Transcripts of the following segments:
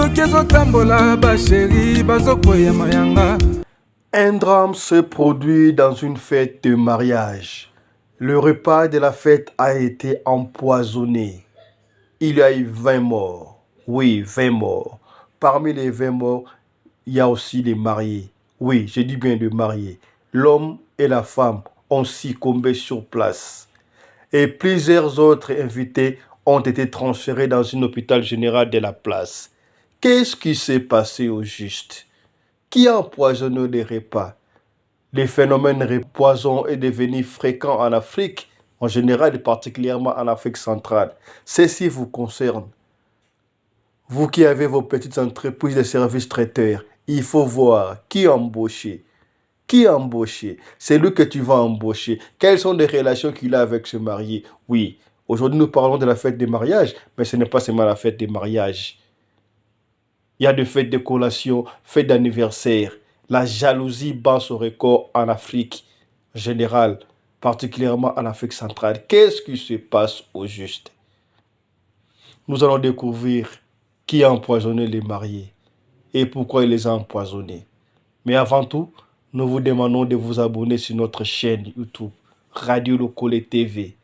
Un drame se produit dans une fête de mariage. Le repas de la fête a été empoisonné. Il y a eu 20 morts. Oui, 20 morts. Parmi les 20 morts, il y a aussi les mariés. Oui, je dis bien les mariés. L'homme et la femme ont succombé sur place. Et plusieurs autres invités ont été transférés dans un hôpital général de la place. Qu'est-ce qui s'est passé au juste? Qui a empoisonné les repas? Le phénomène de poison est devenu fréquent en Afrique, en général et particulièrement en Afrique centrale. Ceci vous concerne. Vous qui avez vos petites entreprises de services traiteurs, il faut voir qui embaucher. Qui embaucher? C'est lui que tu vas embaucher. Quelles sont les relations qu'il a avec ce marié? Oui, aujourd'hui nous parlons de la fête des mariages, mais ce n'est pas seulement la fête des mariages. Il y a des fêtes de collation, fêtes d'anniversaire. La jalousie bat son record en Afrique en général, particulièrement en Afrique centrale. Qu'est-ce qui se passe au juste? Nous allons découvrir qui a empoisonné les mariés et pourquoi il les a empoisonnés. Mais avant tout, nous vous demandons de vous abonner sur notre chaîne YouTube, Radio Lokole TV.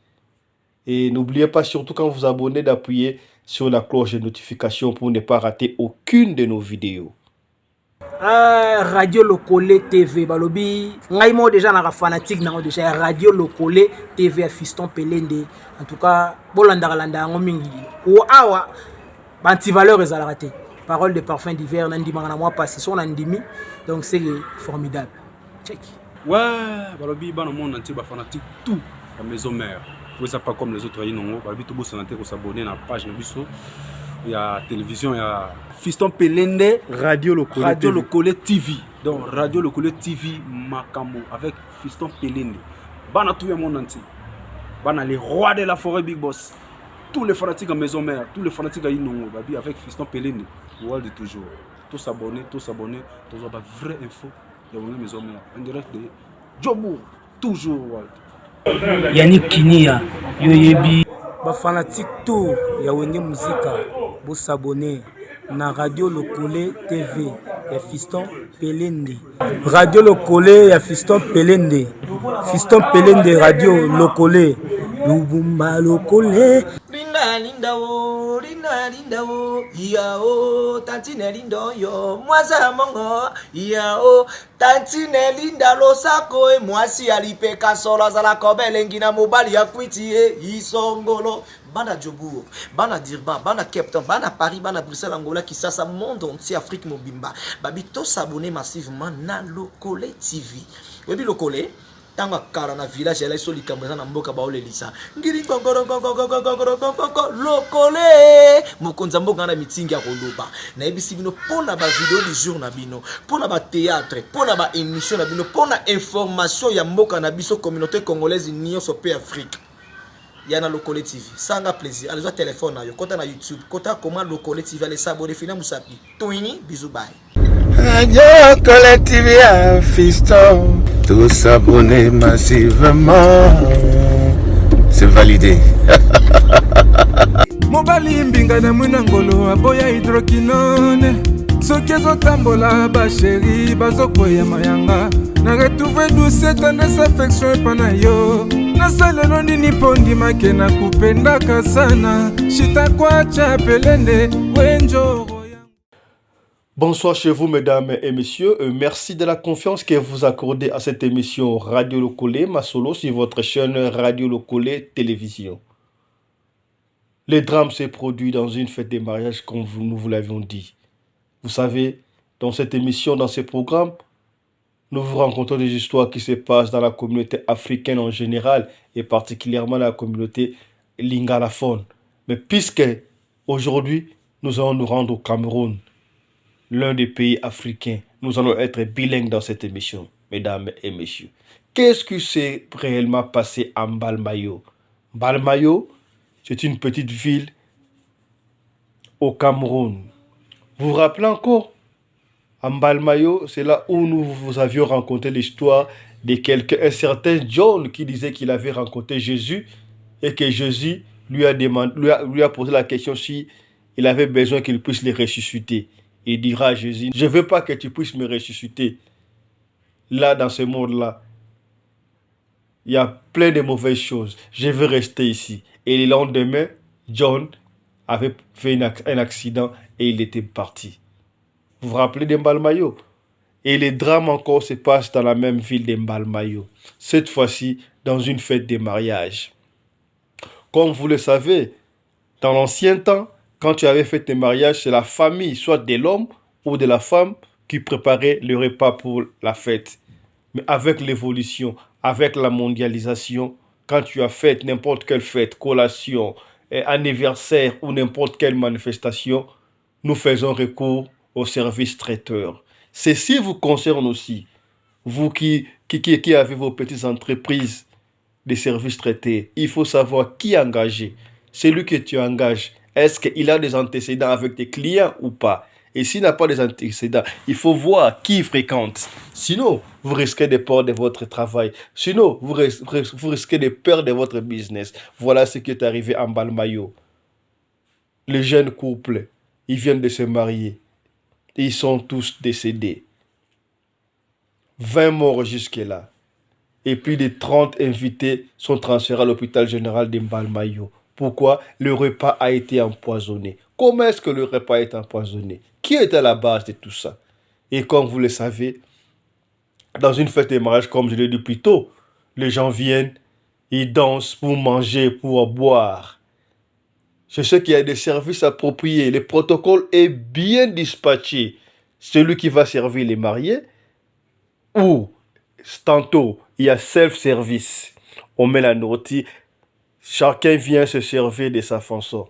Et n'oubliez pas, surtout quand vous vous abonnez, d'appuyer sur la cloche de notification pour ne pas rater aucune de nos vidéos. Radio Lokole TV balobi ngai mo déjà na fanatique na déjà Radio Lokole TV à Fiston Pelende. En tout cas bolanda landa ngo mingi ou awa banti valeur ezala raté. Parole de parfum d'hiver nandi mangana moi passé son andimi, donc c'est formidable. Check. Ouais, balobi bana monde entier ba fanatique tout la maison mère. Vous ça pas comme les autres non, balobi tout beau santé ko s'abonner na page na biso. Il y a télévision, il y a Fiston Pelende, Radio Lokole TV. Donc Radio Lokole TV Makamo avec Fiston Pelende. Bana tout le monde entier. Bana les rois de la forêt Big Boss. Tous les fanatiques à maison mère, tous les fanatiques à Inongo, babi avec Fiston Pelende. World toujours. Tous s'abonner, tous avoir vraie info de la maison mère. En direct de Jobo, toujours World. Yannick Kinia, Yoyebi. Ba fanatique tout ya wenge muzika bo s'abonner na Radio Lokole TV ya Fiston Pelende. Radio Lokole ya Fiston Pelende. Fiston Pelende Radio Lokole. Lubumba Lokole. Linda wo yao tantine lindo yo mwaza mongo yao tantine linda losako e mwasi alipeka sola zala kobele ngina mobali ya kwitie isongolo bana Jobour bana Dirban bana Cape Town bana Paris bana Bruxelles Angola Kinshasa monde entier Afrique mobimba babi to s'abonner massivement na Lokole TV webi Lokole tanga kara na village ya iso likambo na mboka baole lisa ngiri ngongoro Lokole mokonza mboka na mitingi ya koloba na ebisi bino pona ba vidéo du jour na bino pona ba théâtre pona ba émission na bino pona information ya mboka na biso communauté congolaise nyonso pe Afrique ya na Lokole TV sanga plaisir allez téléphone na yo kota na YouTube kota comment Lokole TV allez s'abonner fina musapi toini bisous bye Radio Lokole TV à Fiston. Tous s'abonner massivement. C'est validé. Mobali mbinga na munangolo aboya hydroquinone. Soki ezotambola ba chéri bazokoya mayanga. Na retrouver douce tendresse affection epana yo. Nasalelo nini pondi makena kupendaka sana. Shitakwacha Pelende wenjo. Bonsoir chez vous, mesdames et messieurs. Merci de la confiance que vous accordez à cette émission Radio Lokole, ma solo sur votre chaîne Radio Lokole Télévision. Le drame s'est produit dans une fête de mariage, comme nous vous l'avions dit. Vous savez, dans cette émission, dans ces programmes, nous vous rencontrons des histoires qui se passent dans la communauté africaine en général et particulièrement dans la communauté lingalaphone. Mais puisque aujourd'hui, nous allons nous rendre au Cameroun, l'un des pays africains. Nous allons être bilingues dans cette émission, mesdames et messieurs. Qu'est-ce qui s'est réellement passé à Mbalmayo? Mbalmayo, c'est une petite ville au Cameroun. Vous vous rappelez encore? À Mbalmayo, c'est là où nous vous avions rencontré l'histoire de quelqu'un, un certain John, qui disait qu'il avait rencontré Jésus et que Jésus lui a posé la question si il avait besoin qu'il puisse les ressusciter. Il dira à Jésus, je ne veux pas que tu puisses me ressusciter. Là, dans ce monde-là, il y a plein de mauvaises choses. Je veux rester ici. Et le lendemain, John avait fait un accident et il était parti. Vous vous rappelez d'Mbalmayo? Et les drames encore se passent dans la même ville d'Mbalmayo. Cette fois-ci, dans une fête de mariage. Comme vous le savez, dans l'ancien temps, quand tu avais fait tes mariages, c'est la famille, soit de l'homme ou de la femme, qui préparait le repas pour la fête. Mais avec l'évolution, avec la mondialisation, quand tu as fait n'importe quelle fête, collation, anniversaire ou n'importe quelle manifestation, nous faisons recours au service traiteur. Ceci vous concerne aussi. Vous qui avez vos petites entreprises de services traités, il faut savoir qui engager. Celui que tu engages, est-ce qu'il a des antécédents avec tes clients ou pas? Et s'il n'a pas des antécédents, il faut voir qui il fréquente. Sinon, vous risquez de perdre votre travail. Sinon, vous risquez de perdre votre business. Voilà ce qui est arrivé en Mbalmayo. Les jeunes couples, ils viennent de se marier. Ils sont tous décédés. 20 morts jusque-là. Et plus de 30 invités sont transférés à l'hôpital général de Mbalmayo. Pourquoi? Le repas a été empoisonné. Comment est-ce que le repas est empoisonné? Qui est à la base de tout ça? Et comme vous le savez, dans une fête de mariage, comme je l'ai dit plus tôt, les gens viennent, ils dansent pour manger, pour boire. Je sais qu'il y a des services appropriés. Le protocole est bien dispatché. Celui qui va servir les mariés, ou tantôt, il y a self-service. On met la nourriture. Chacun vient se servir de sa façon.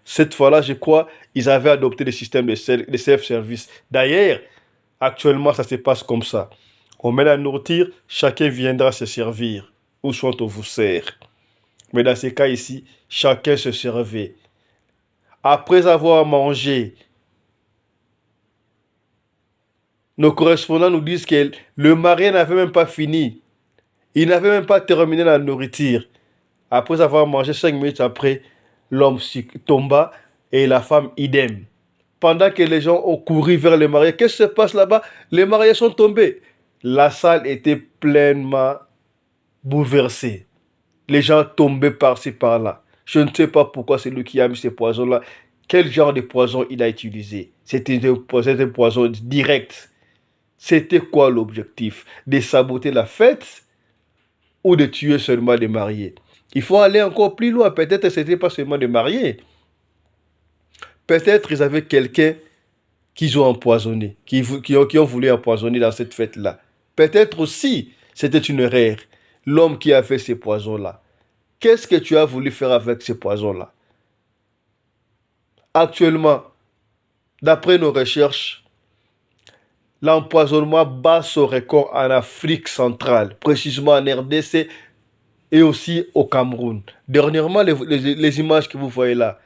Cette fois-là, je crois, ils avaient adopté le système de self-service. D'ailleurs, actuellement, ça se passe comme ça. On met la nourriture, chacun viendra se servir. Ou soit on vous sert. Mais dans ces cas ici, chacun se servait. Après avoir mangé, nos correspondants nous disent que le marié n'avait même pas fini. Il n'avait même pas terminé la nourriture. Après avoir mangé, 5 minutes après, l'homme tomba et la femme idem. Pendant que les gens ont couru vers les mariés, qu'est-ce qui se passe là-bas? Les mariés sont tombés. La salle était pleinement bouleversée. Les gens tombaient par-ci, par-là. Je ne sais pas pourquoi c'est lui qui a mis ces poisons-là. Quel genre de poison il a utilisé? C'était un poison direct. C'était quoi l'objectif? De saboter la fête ou de tuer seulement les mariés? Il faut aller encore plus loin. Peut-être que ce n'était pas seulement des mariés. Peut-être qu'ils avaient quelqu'un qu'ils ont empoisonné, qui ont voulu empoisonner dans cette fête-là. Peut-être aussi, c'était une erreur. L'homme qui a fait ces poisons-là. Qu'est-ce que tu as voulu faire avec ces poisons-là? Actuellement, d'après nos recherches, l'empoisonnement bat son record en Afrique centrale, précisément en RDC et aussi au Cameroun. Dernièrement, les images que vous voyez là,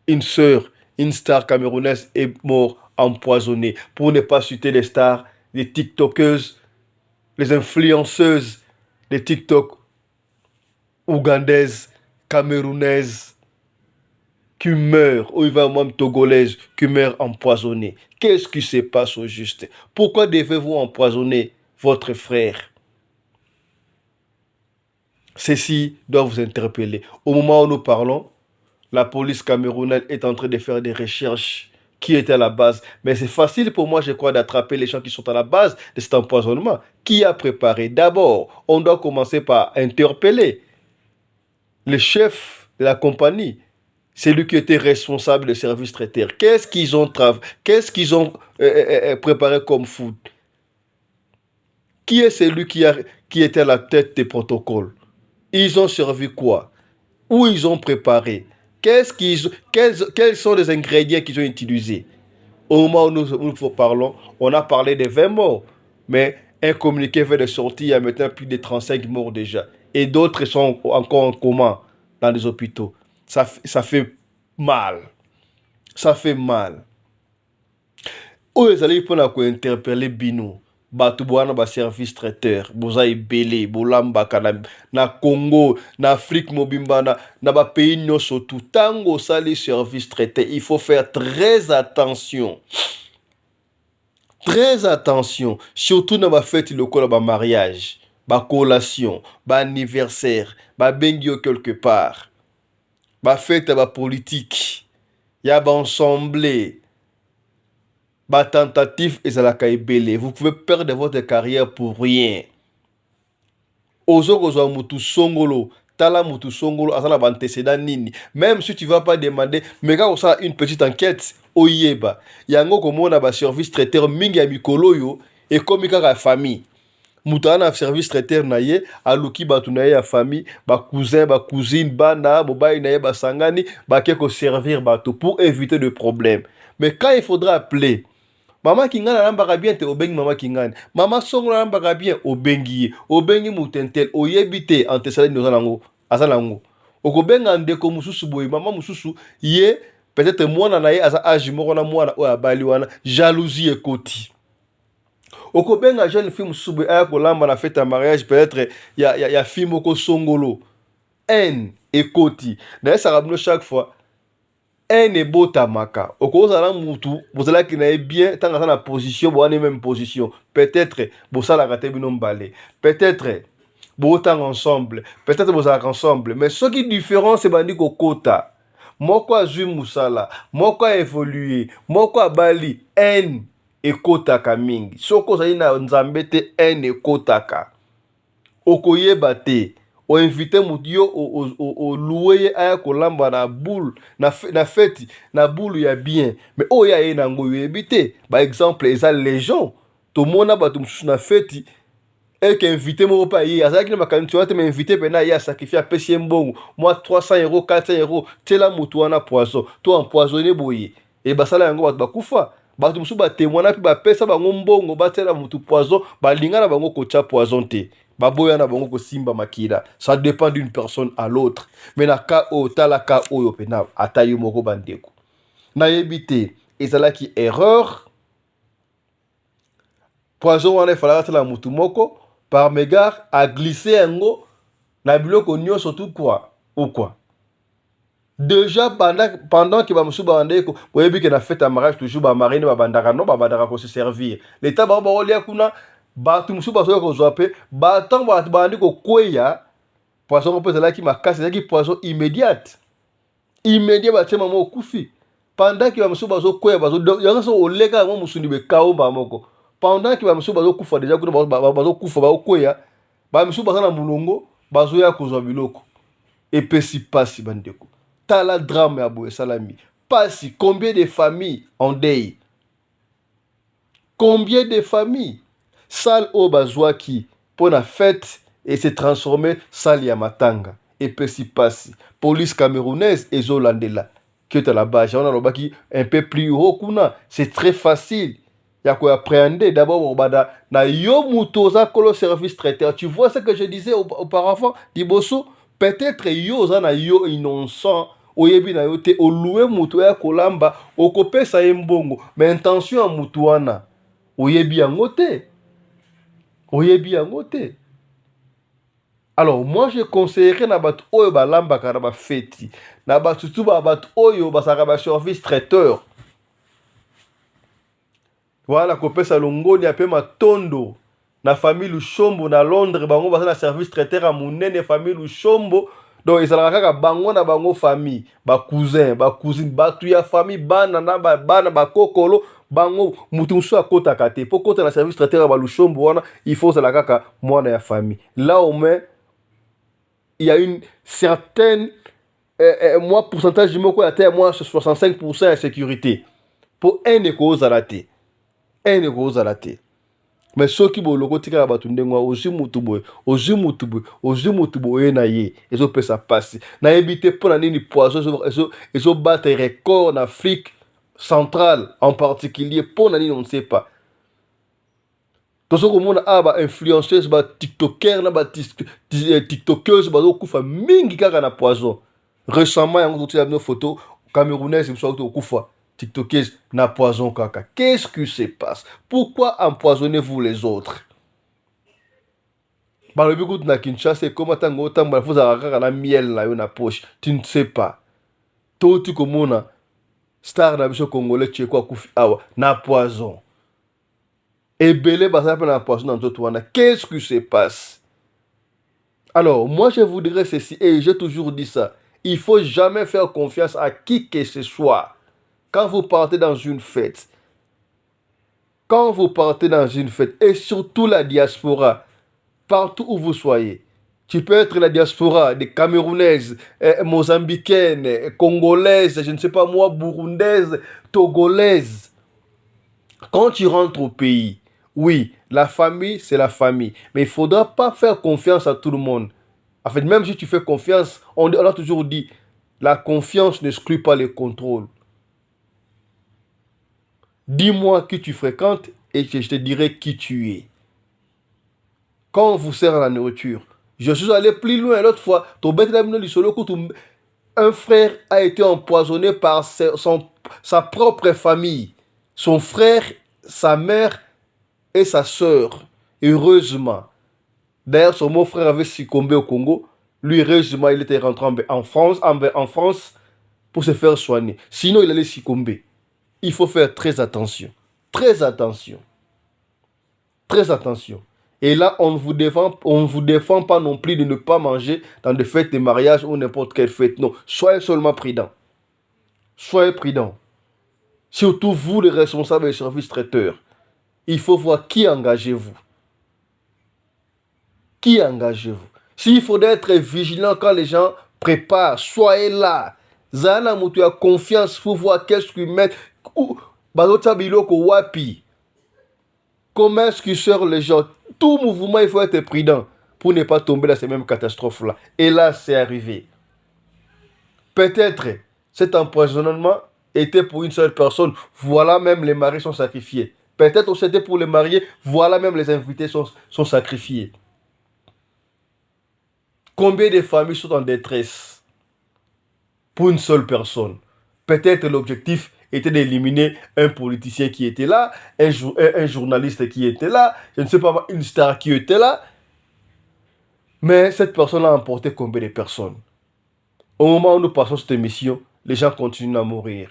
une star camerounaise est morte empoisonnée. Pour ne pas citer les stars, les TikTokeuses, les influenceuses, les TikTok ougandaises, camerounaises, qui meurent, ou même togolaises, qui meurent empoisonnées. Qu'est-ce qui se passe au juste? Pourquoi devez-vous empoisonner votre frère? Ceci doit vous interpeller. Au moment où nous parlons, la police camerounaise est en train de faire des recherches qui étaient à la base. Mais c'est facile pour moi, je crois, d'attraper les gens qui sont à la base de cet empoisonnement. Qui a préparé? D'abord, on doit commencer par interpeller le chef de la compagnie. C'est lui qui était responsable des services traiteurs. Qu'est-ce qu'ils ont préparé comme food? Qui est celui qui était à la tête des protocoles? Ils ont servi quoi? Où ils ont préparé? Quels sont les ingrédients qu'ils ont utilisés? Au moment où nous parlons, on a parlé de 20 morts. Mais un communiqué vient de sortir, il y a maintenant plus de 35 morts déjà. Et d'autres sont encore en coma dans les hôpitaux. Ça fait mal. Ça fait mal. Où les allez pour interpeller Bino? bato bwana ba service traiteur boza ebele bolambaka na Congo na Afrique mobimba na ba pays nyonso tout tango sali service traiteur il faut faire très attention surtout na ba fête lokola ba mariage ba collation ba anniversaire ba bengio quelque part ba fête ba politique ya ba ensemble ba tentative ezalaka ebele. Vous pouvez perdre votre carrière pour rien. Ozo kozwa mutu songolo, tala mutu songolo asala ba antécédent nini. Même si tu vas pas demander, mais quand on a une petite enquête, oyeba. Yango komona ba service traiteur mingi ya mikolo yo et comme kaka famille. Mutu ana service traiteur na ye, aluki batu na ye ya famille, ba cousin, ba cousine, bana, bobai na ye ba sangani, ba keko servir batu pour éviter de problèmes. Mais quand il faudra appeler Maman Kingana lambaka bien te obengi Maman Kingana. Maman Songo lambaka bien obengi. Obengi mutentel oyebite antesala nozanango azalango. Okobenga ndeko mususu boy maman mususu ye peut-être mwana na ye asa âge moko na mwana o abali wana jalousie ekoti. Okobenga jeune fille mususu boy aya kolamba na fête ya mariage peut-être ya fille moko songolo. Haine ekoti. Na ça rabino chaque fois un ebotamaka okozala mutu bozala ki na bien tant na position boane même position peut-être bosala kate bino mbale peut-être botang ensemble peut-être bozala ensemble mais ce qui différent c'est bandi kokota moko azui musala moko évoluer moko abali en ekotaka mingi soko zali na nzambe te en ekotaka okoyeba te o invité mudio o louer aya kolamba na boule na fête na boule ya bien mais o ya ye nango yebite par exemple eza légion to mona bato mususu na fête et que invité mo pa ye azaki na makani tu vas te m'inviter pena ya sacrifier pesi mbongo moi 300 €, 400 € tela mutu wana poisson to empoisonner boye et basala yango bato bakufa bato mususu ba témoigner pe ba pesa bango mbongo batela mutu poison balinga na bango kocha poison te. Baboya na bango ko simba makila. Ça dépend d'une personne à l'autre. Mais na ka o tala ka o yo pena atayo moko bandeko. Na yebite ezalaki erreur. Poison wana fala tala mutu moko par mégard a glissé ngo na biloko nyonso tout quoi ou quoi. Déjà pendant que ba musu ba bandeko boyebi ke na fête à mariage toujours ba marine ba bandaka no ba bandaka ko se servir. L'état ba olia kuna batu musu baso ko zoape batang ba bandi ko kweya poisson ko pesa ki makasi ki poisson immédiate ba tema mo kufi pendant que ba musu baso kweya baso yanga so oleka mo musuni be kao ba moko pendant que ba musu baso kufa déjà kuna baso kufa ba kweya ba musu basana mulongo baso ya ko zo biloko epesi pasi bandeko tala drame ya boye salami pasi combien de familles en deuil combien de familles salle au bazwaki pour la fête et s'est transformé salle ya matanga et pesi pasi police camerounaise et zolandela qui est à la base on a lobaki un peu plus haut kuna c'est très facile ya ko appréhender d'abord bada na yo mutoza kolo service traiteur tu vois ce que je disais auparavant diboso peut-être yo za na yo innocent oyebi na yo te o louer muto ya kolamba okopesa mbongo mais intention ya mutu wana oyebi yango te. Alors, moi, je conseillerais na bat oyo balamba kana ba feti. Na bat tutu ba bat oyo basaka ba service traiteur. Voilà, kopesa longoni ape matondo. Na famille Lushombo na Londres, bango basa na service traiteur a munene famille Lushombo. Donc, ils ont kaka bango na bango famille, ba cousin, ba cousine, batu ya famille, bana na bana ba kokolo. Bango mutu musu akota kate po kota na service traiteur ba Lushombo wana il faut la kaka mwana ya famille là au moins il y a une certaine moi pourcentage de moko ya moi 65% de sécurité pour un cause à la té mais ceux qui bo loko tika ba tundengo ozu mutu boy na ye ezo pesa passe na éviter pour na nini poison ezo battre record en Afrique centrale en particulier pour nani on ne sait pas to so ko mona aba influenceuse ba tiktoker na ba tiktokeuse ba zo kufa mingi kaka na poison récemment yango to tia no photo camerounaise so to kufa TikTokers na poison kaka. Qu'est-ce qui se passe? Pourquoi empoisonnez-vous les autres? Le but na Kinshasa, c'est comment tango tango vous avez la miel na yo na poche. Tu ne sais pas. Tout tu comme star na biso congolais tu quoi kufi awa na poison. Et belé basa na poison dans tout wana. Qu'est-ce qui se passe? Alors, moi je vous dirais ceci et j'ai toujours dit ça. Il faut jamais faire confiance à qui que ce soit. Quand vous partez dans une fête, et surtout la diaspora, partout où vous soyez, tu peux être la diaspora des Camerounaises, Mozambicaines, Congolaises, je ne sais pas moi, Burundaises, Togolaises. Quand tu rentres au pays, oui, la famille, c'est la famille. Mais il ne faudra pas faire confiance à tout le monde. En fait, même si tu fais confiance, on a toujours dit, la confiance n'exclut pas le contrôle. Dis-moi qui tu fréquentes et je te dirai qui tu es. Quand on vous sert la nourriture, je suis allé plus loin l'autre fois. Un frère a été empoisonné par sa propre famille. Son frère, sa mère et sa sœur. Heureusement. D'ailleurs, son frère avait succombé au Congo. Lui, heureusement, il était rentré en France pour se faire soigner. Sinon, il allait succomber. Il faut faire très attention. Très attention. Très attention. Et là, on ne vous défend pas non plus de ne pas manger dans des fêtes de mariage ou n'importe quelle fête. Non, soyez seulement prudents. Soyez prudents. Surtout vous, les responsables des services traiteurs. Il faut voir qui engagez-vous. Qui engagez-vous? S'il faudrait être vigilant quand les gens préparent, soyez là. Zana Moutou a confiance pour voir qu'est-ce qu'ils mettent. Comment est-ce qu'ils sortent les gens? Tout mouvement, il faut être prudent pour ne pas tomber dans ces mêmes catastrophes-là. Et là, c'est arrivé. Peut-être cet empoisonnement était pour une seule personne. Voilà, même les mariés sont sacrifiés. Peut-être c'était pour les mariés. Voilà, même les invités sont sacrifiés. Combien de familles sont en détresse pour une seule personne? Peut-être l'objectif était d'éliminer un politicien qui était là, un journaliste qui était là, je ne sais pas, une star qui était là. Mais cette personne a emporté combien de personnes? Au moment où nous passons cette émission, les gens continuent à mourir.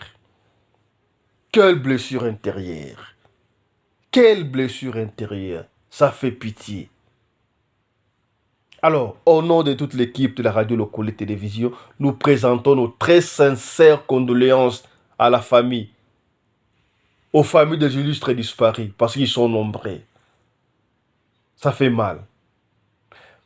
Quelle blessure intérieure! Quelle blessure intérieure! Ça fait pitié. Alors, au nom de toute l'équipe de la Radio Locale Télévision, nous présentons nos très sincères condoléances à la famille, aux familles des illustres disparus, parce qu'ils sont nombreux. Ça fait mal.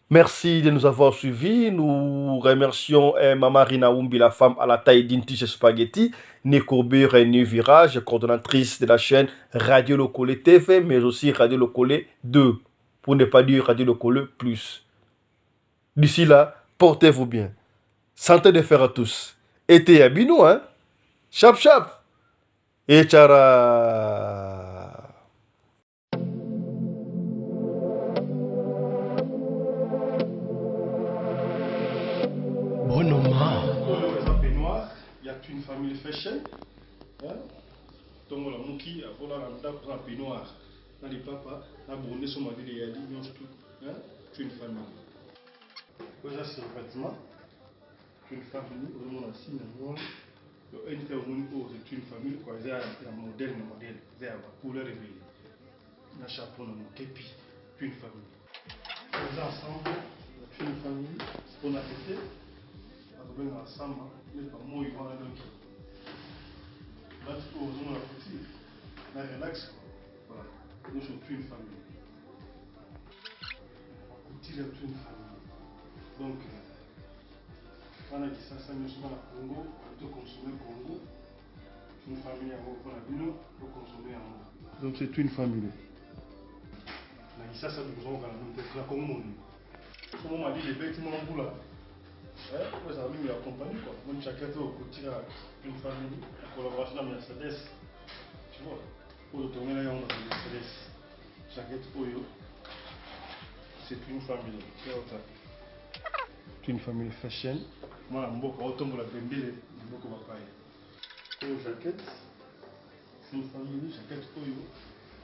Merci de nous avoir suivis. Nous remercions Mama Rina Wumbi, la femme à la taille d'une tige spaghetti, Nekourbé René Virage, coordonnatrice de la chaîne Radio Locale TV, mais aussi Radio Locale 2, pour ne pas dire Radio Locale Plus. D'ici là, portez-vous bien. Santé de fer à tous. Été à Binou, hein? Chap chap. Et tchara. Bonoma. Il y a une famille fashion. Donc la mouki a volé la peignoir. Dans les papas, la bonne somme de yali, c'est une famille. Déjà c'est le vêtement. Une famille, on a signé c'est une famille quoi, c'est un modèle, c'est un couleur réveillée. Un chapeau, un képi, une famille. Les ensemble, une famille, on a fait, on a ensemble, mais pas moi, ils vont aller. Là, tu peux oser la petite, la relax, voilà. Nous sommes une famille. Utile une famille. Donc, on a dit ça, nous sommes à Congo, pour consommer Congo. Une famille à vous, pour consommer en Congo. Donc, c'est une famille. On a dit ça, nous avons la Congo. Comment on m'a dit les vêtements en bout là? Ouais, ça va m'accompagner quoi. Même chacun au côté une famille, en collaboration avec Mercedes. Tu vois, pour le tourner là, on a Mercedes. Chacun c'est une famille. C'est une famille fashion. Moi, je suis en train de la bembele, je suis en train de la jaquette. tu es une famille, jaquette Oyo,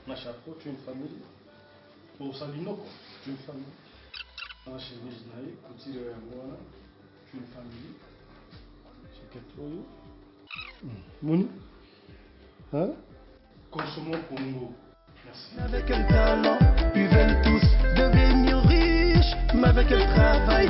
na chapeau, tu es une famille. Au Salinoko, tu es une famille. Na chemise naïe, couture Yangoana, tu es une famille. Jaquette Oyo. Moni? Hein? Consommons Congo. Merci. Avec un talent, ils veulent tous devenir riches, mais avec un travail,